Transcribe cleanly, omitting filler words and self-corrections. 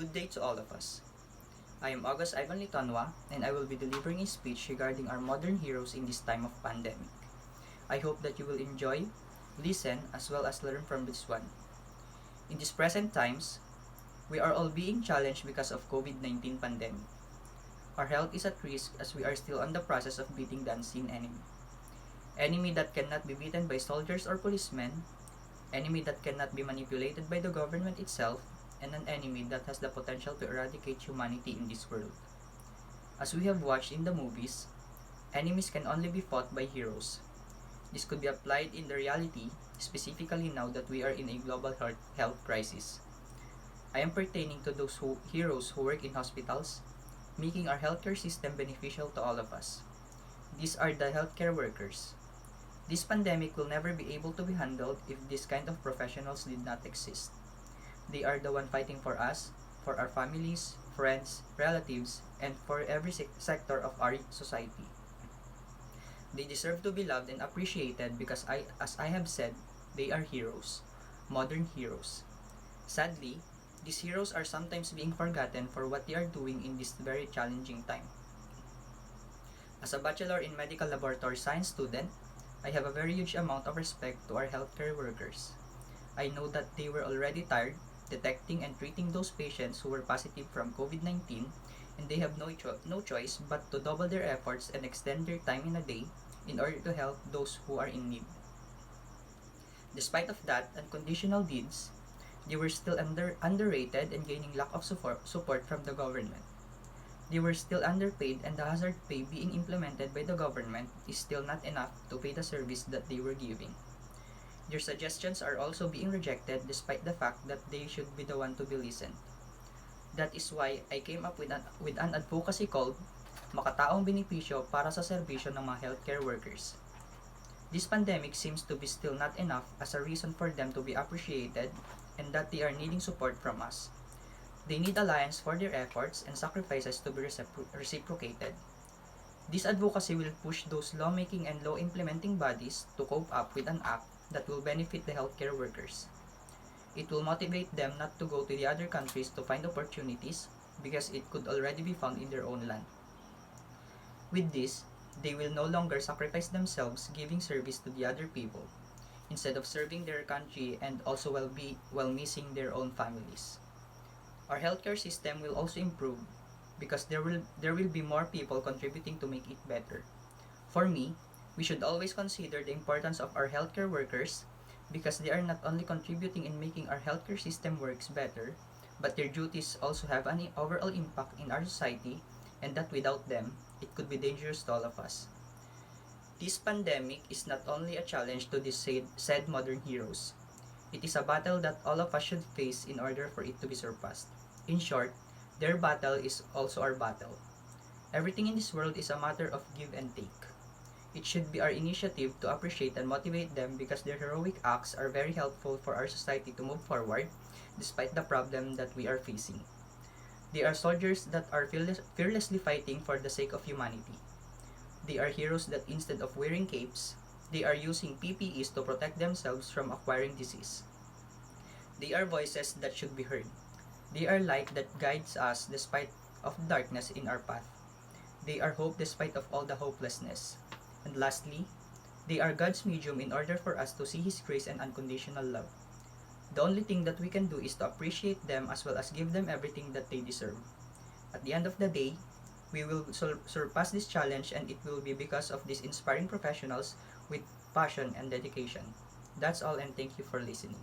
Good day to all of us. I am August Ivan Litanwa, and I will be delivering a speech regarding our modern heroes in this time of pandemic. I hope that you will enjoy, listen, as well as learn from this one. In these present times, we are all being challenged because of COVID-19 pandemic. Our health is at risk as we are still on the process of beating the unseen enemy. Enemy that cannot be beaten by soldiers or policemen, enemy that cannot be manipulated by the government itself, and an enemy that has the potential to eradicate humanity in this world. As we have watched in the movies, enemies can only be fought by heroes. This could be applied in the reality, specifically now that we are in a global health crisis. I am pertaining to those heroes who work in hospitals, making our healthcare system beneficial to all of us. These are the healthcare workers. This pandemic will never be able to be handled if this kind of professionals did not exist. They are the one fighting for us, for our families, friends, relatives, and for every sector of our society. They deserve to be loved and appreciated because as I have said, they are heroes, modern heroes. Sadly, these heroes are sometimes being forgotten for what they are doing in this very challenging time. As a Bachelor in Medical Laboratory Science student, I have a very huge amount of respect to our healthcare workers. I know that they were already tired detecting and treating those patients who were positive from COVID-19, and they have no choice but to double their efforts and extend their time in a day in order to help those who are in need. Despite of that unconditional deeds, they were still underrated and gaining lack of support from the government. They were still underpaid, and the hazard pay being implemented by the government is still not enough to pay the service that they were giving. Their suggestions are also being rejected despite the fact that they should be the one to be listened. That is why I came up with an advocacy called Makataong Benepisyo para sa serbisyo ng mga healthcare workers. This pandemic seems to be still not enough as a reason for them to be appreciated and that they are needing support from us. They need alliance for their efforts and sacrifices to be reciprocated. This advocacy will push those lawmaking and law implementing bodies to cope up with an act that will benefit the healthcare workers. It will motivate them not to go to the other countries to find opportunities because it could already be found in their own land. With this, they will no longer sacrifice themselves giving service to the other people, instead of serving their country and also while missing their own families. Our healthcare system will also improve because there will be more people contributing to make it better. For me, we should always consider the importance of our healthcare workers because they are not only contributing in making our healthcare system works better, but their duties also have an overall impact in our society, and that without them, it could be dangerous to all of us. This pandemic is not only a challenge to these said modern heroes. It is a battle that all of us should face in order for it to be surpassed. In short, their battle is also our battle. Everything in this world is a matter of give and take. It should be our initiative to appreciate and motivate them because their heroic acts are very helpful for our society to move forward despite the problem that we are facing. They are soldiers that are fearlessly fighting for the sake of humanity. They are heroes that instead of wearing capes, they are using PPEs to protect themselves from acquiring disease. They are voices that should be heard. They are light that guides us despite of darkness in our path. They are hope despite of all the hopelessness. And lastly, they are God's medium in order for us to see His grace and unconditional love. The only thing that we can do is to appreciate them as well as give them everything that they deserve. At the end of the day, we will surpass this challenge, and it will be because of these inspiring professionals with passion and dedication. That's all, and thank you for listening.